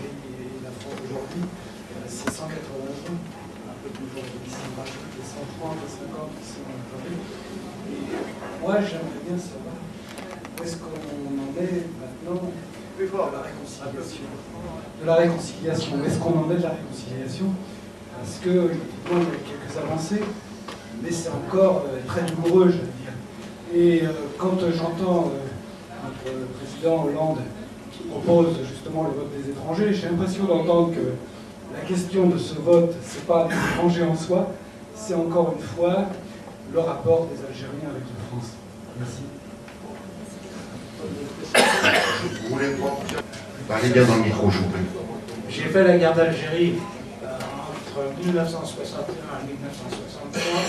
l'Algérie et la France aujourd'hui, c'est 180 ans, un peu plus aujourd'hui, ça me rajoute les 130 et 50 qui sont gravés. Et moi, j'aimerais bien savoir où est-ce qu'on en est maintenant de la réconciliation. De la réconciliation. Où est-ce qu'on en est de la réconciliation? Parce que, effectivement, il y a quelques avancées, mais c'est encore très douloureux, je veux dire. Et quand j'entends notre président Hollande qui propose justement le vote des étrangers, j'ai l'impression d'entendre que la question de ce vote, c'est pas des étrangers en soi, c'est encore une fois le rapport des Algériens avec la France. Merci. Vous voulez parler bien dans le micro, je vous prie. J'ai fait la guerre d'Algérie entre 1961 et 1963.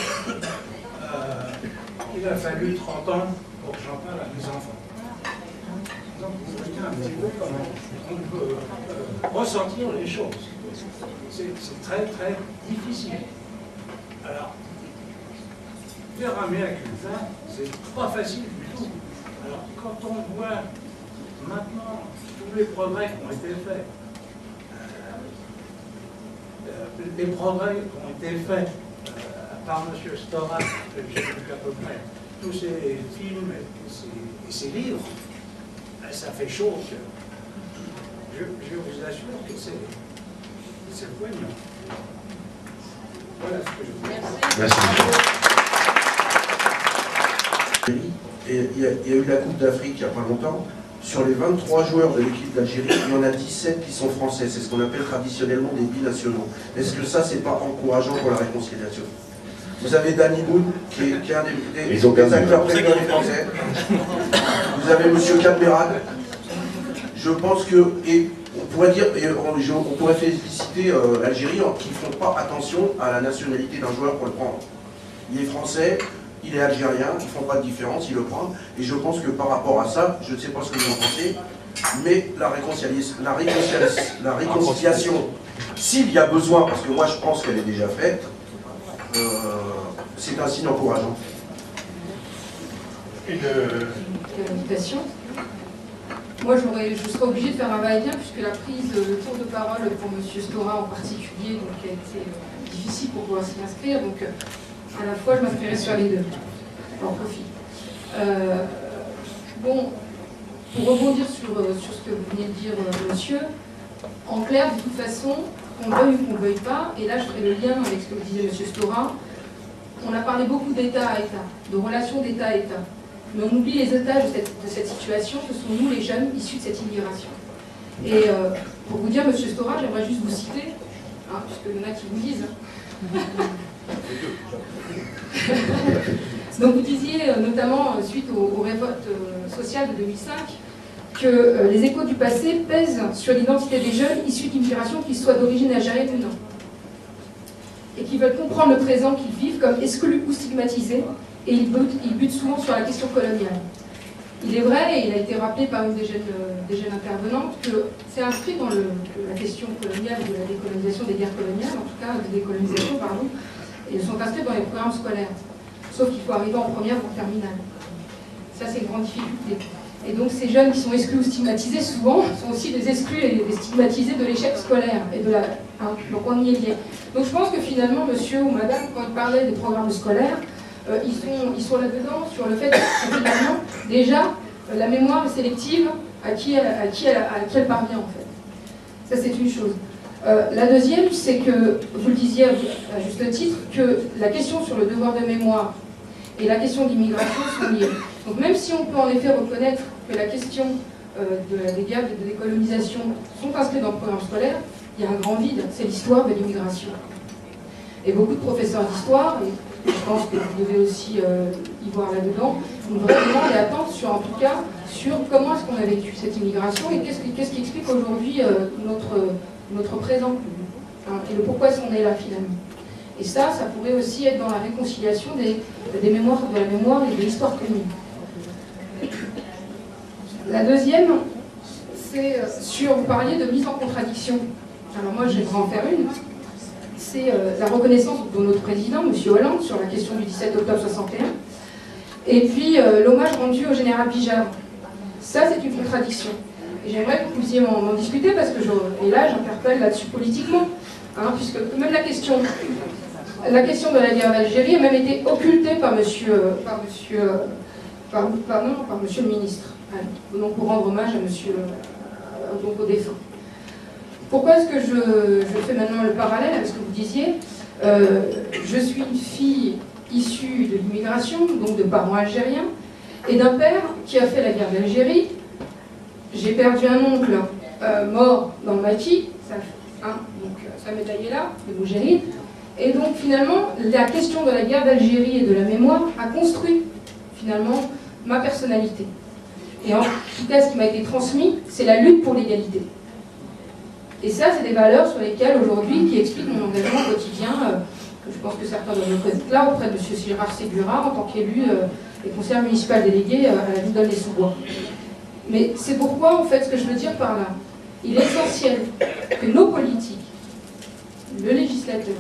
Il a fallu 30 ans pour que j'en parle à mes enfants. Donc vous voyez un petit peu comment on peut ressentir les choses. C'est très très difficile. Alors, faire un mea culpa, c'est pas facile du tout. Alors, quand on voit maintenant tous les progrès qui ont été faits, les progrès qui ont été faits par M. Stora, que j'ai vu à peu près, tous ces films et ces livres, ça fait chaud au cœur. Je vous assure que c'est poignant. Voilà ce que je voulais dire. Merci. Et il y a eu la Coupe d'Afrique il n'y a pas longtemps. Sur les 23 joueurs de l'équipe d'Algérie, il y en a 17 qui sont français. C'est ce qu'on appelle traditionnellement des binationaux. Est-ce que ça, c'est pas encourageant pour la réconciliation? Vous avez Danny Boone, qui est un des acteurs préférés des Français. Vous avez M. Cadmerat. Je pense que, et on pourrait dire, on pourrait féliciter l'Algérie qui ne font pas attention à la nationalité d'un joueur pour le prendre. Il est français, il est algérien, ils ne font pas de différence, ils le prennent. Et je pense que par rapport à ça, je ne sais pas ce que vous en pensez, mais la réconciliation, s'il y a besoin, parce que moi je pense qu'elle est déjà faite, c'est un signe encourageant. Invitation. Moi, je serais obligée de faire un va-et-vient puisque la prise, le tour de parole pour M. Stora en particulier, donc, a été difficile pour pouvoir s'y inscrire. Donc, à la fois, je m'inscrirai sur les deux. J'en profite. Bon, pour rebondir sur ce que vous venez de dire, monsieur, en clair, de toute façon, qu'on veuille ou qu'on ne veuille pas, et là, je ferai le lien avec ce que disait M. Stora, on a parlé beaucoup d'État à État, de relations d'État à État. Mais on oublie les otages de cette situation, ce sont nous les jeunes issus de cette immigration. Et pour vous dire, M. Stora, j'aimerais juste vous citer, hein, puisqu'il y en a qui vous disent. Donc vous disiez, notamment suite aux révoltes sociales de 2005, que les échos du passé pèsent sur l'identité des jeunes issus d'immigration, qu'ils soient d'origine algérienne ou non. Et qui veulent comprendre le présent qu'ils vivent comme exclus ou stigmatisés, et ils butent souvent sur la question coloniale. Il est vrai, et il a été rappelé par une des jeunes intervenantes, que c'est inscrit dans la question coloniale, de la décolonisation des guerres coloniales, en tout cas de décolonisation, pardon, et ils sont inscrits dans les programmes scolaires. Sauf qu'il faut arriver en première ou en terminale. Ça, c'est une grande difficulté. Et donc ces jeunes qui sont exclus ou stigmatisés, souvent, sont aussi des exclus et des stigmatisés de l'échec scolaire. Et de la, hein, donc on y est lié. Donc je pense que finalement, monsieur ou madame, quand il parlait des programmes scolaires, ils sont là-dedans sur le fait que finalement, déjà, la mémoire sélective, à qui elle parvient en fait. Ça, c'est une chose. La deuxième, c'est que, vous le disiez à juste titre, que la question sur le devoir de mémoire et la question d'immigration sont liées. Donc même si on peut en effet reconnaître que la question des guerres de décolonisation sont inscrites dans le programme scolaire, il y a un grand vide, c'est l'histoire de l'immigration. Et beaucoup de professeurs d'histoire, et je pense que vous devez aussi y voir là-dedans, ont vraiment des attentes sur, en tout cas, sur comment est-ce qu'on a vécu cette immigration et qu'est-ce qui explique aujourd'hui notre présent, hein, et le pourquoi est-ce qu'on est là finalement. Et ça pourrait aussi être dans la réconciliation des mémoires, de la mémoire et de l'histoire commune. La deuxième, c'est sur, vous parliez de mise en contradiction. Alors moi, j'aimerais en faire une. C'est la reconnaissance de notre président, M. Hollande, sur la question du 17 octobre 61. Et puis l'hommage rendu au général Bijard. Ça, c'est une contradiction. Et j'aimerais que vous puissiez m'en discuter, parce que et là, j'interpelle là-dessus politiquement, hein, puisque même la question de la guerre d'Algérie a même été occultée par monsieur le ministre. Donc pour rendre hommage à monsieur donc au défunt. Pourquoi est-ce que je fais maintenant le parallèle avec ce que vous disiez? Je suis une fille issue de l'immigration, donc de parents algériens, et d'un père qui a fait la guerre d'Algérie. J'ai perdu un oncle mort dans le maquis, donc sa médaille est là, le Mougéride. Et donc finalement, la question de la guerre d'Algérie et de la mémoire a construit finalement ma personnalité. Et en tout cas, ce qui m'a été transmis, c'est la lutte pour l'égalité. Et ça, c'est des valeurs sur lesquelles aujourd'hui, qui expliquent mon engagement quotidien, je pense que certains doivent le connaître là, auprès de M. Gérard Ségura, en tant qu'élu et conseiller municipal délégué à la ville d'Aulnay-sous-Bois. Mais c'est pourquoi, en fait, ce que je veux dire par là, il est essentiel que nos politiques, les législateurs,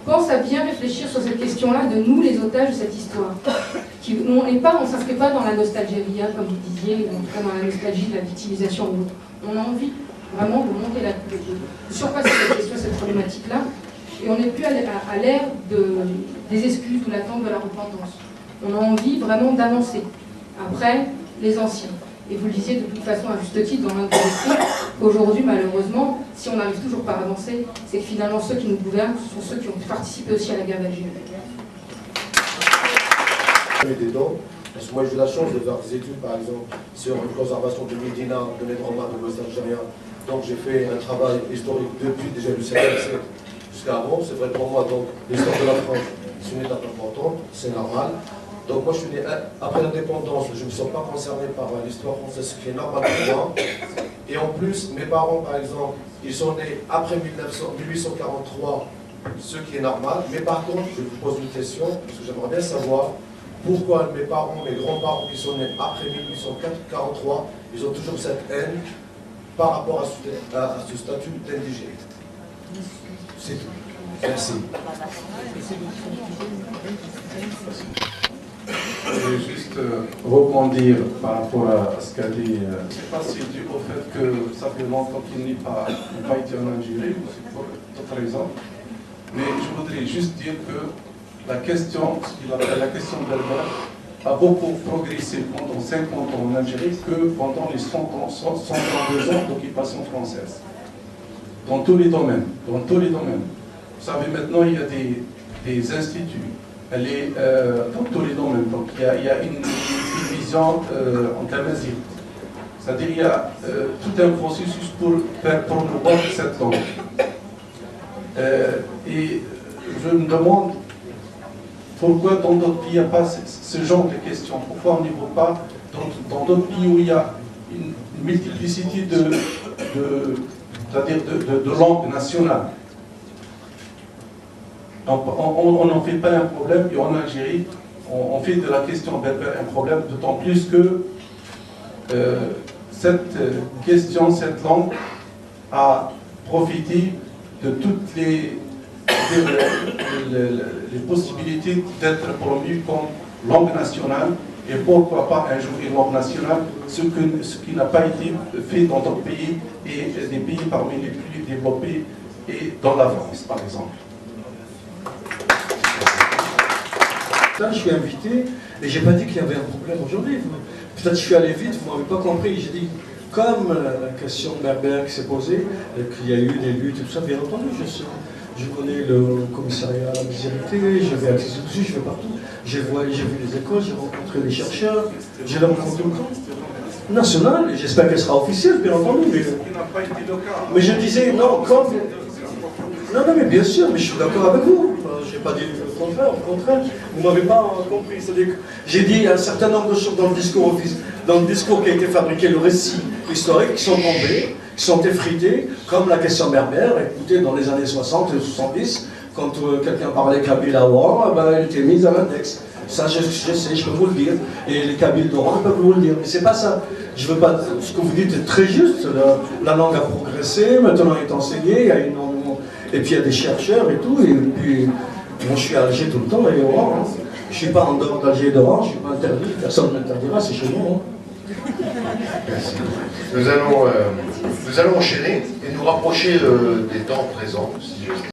pensent à bien réfléchir sur cette question-là de nous, les otages de cette histoire. On ne s'inscrit pas dans la nostalgie, comme vous disiez, ou en tout cas dans la nostalgie de la victimisation ou autre. On a envie vraiment de monter de surpasser cette question, cette problématique-là, et on n'est plus à l'ère des excuses ou l'attente de la repentance. On a envie vraiment d'avancer après les anciens. Et vous le disiez de toute façon à juste titre dans l'un de vos écrits, qu'aujourd'hui, malheureusement, si on n'arrive toujours pas à avancer, c'est que finalement ceux qui nous gouvernent sont ceux qui ont participé aussi à la guerre d'Algérie. Parce que moi j'ai eu la chance de faire des études par exemple sur une conservation de Médina, de Nedroma, de l'Ouest algérien. Donc j'ai fait un travail historique depuis déjà le 7e siècle jusqu'à avant. C'est vrai pour moi, donc l'histoire de la France, c'est une étape importante, c'est normal. Donc moi je suis né après l'indépendance, je ne me sens pas concerné par l'histoire française, ce qui est normal pour moi. Et en plus, mes parents par exemple, ils sont nés après 1843, ce qui est normal. Mais par contre, je vous pose une question, parce que j'aimerais bien savoir pourquoi mes parents, mes grands-parents qui sont nés après 1843, ils ont toujours cette haine par rapport à ce statut d'indigène. C'est tout. Merci. Je vais juste rebondir par rapport à ce qu'a dit. Je ne sais pas si c'est dû au fait que ça fait longtemps qu'il n'a pas été en Algérie, ou c'est pour d'autres raisons. Mais je voudrais juste dire que la question, ce qu'il appelle la question berbère, a beaucoup progressé pendant 50 ans en Algérie que pendant les 132 ans d'occupation française. Dans tous les domaines. Dans tous les domaines. Vous savez, maintenant, il y a des instituts. Elle est dans tous les domaines. Donc il y a une vision en tamazight. C'est-à-dire qu'il y a tout un processus pour faire promouvoir cette langue. Et je me demande pourquoi dans d'autres pays il n'y a pas ce genre de questions. Pourquoi on n'y voit pas dans d'autres pays où il y a une multiplicité de langues nationales. On n'en fait pas un problème, et en Algérie, on fait de la question berbère un problème, d'autant plus que cette question, cette langue, a profité de toutes les possibilités d'être promue comme langue nationale, et pourquoi pas un jour une langue nationale, ce qui n'a pas été fait dans d'autres pays, et des pays parmi les plus développés, et dans la France, par exemple. Je suis invité et j'ai pas dit qu'il y avait un problème aujourd'hui. Peut-être que je suis allé vite, vous m'avez pas compris. J'ai dit, comme la question berbère qui s'est posée, qu'il y a eu des luttes et tout ça, bien entendu, je connais le commissariat à la miséricorde, je vais à Tizi-Ouzou, je vais partout. J'ai vu les écoles, j'ai rencontré les chercheurs, j'ai rencontré le camp national, et j'espère qu'elle sera officielle, bien entendu. Mais je disais, non, comme... Non, mais bien sûr, mais je suis d'accord avec vous. Je n'ai pas dit le contraire, au contraire. Vous ne m'avez pas compris. C'est-à-dire que j'ai dit un certain nombre de choses dans le discours qui a été fabriqué, le récit historique, qui sont tombés, qui sont effrités, comme la question berbère. Écoutez, dans les années 60 et 70, quand quelqu'un parlait kabyle à Oran, elle était mise à l'index. Ça, je sais, je peux vous le dire. Et les kabyles d'Oran peuvent vous le dire. Mais c'est pas ça. Je veux pas. Ce que vous dites est très juste. La langue a progressé, maintenant elle est enseignée, il y a énormément. Et puis il y a des chercheurs et tout, et puis moi je suis à Alger tout le temps, et Oran, hein. Je ne suis pas en dehors d'Alger et d'Oran, je ne suis pas interdit, personne ne m'interdira, c'est chez moi. Hein. Merci. Nous allons enchaîner et nous rapprocher des temps présents, si j'ose dire.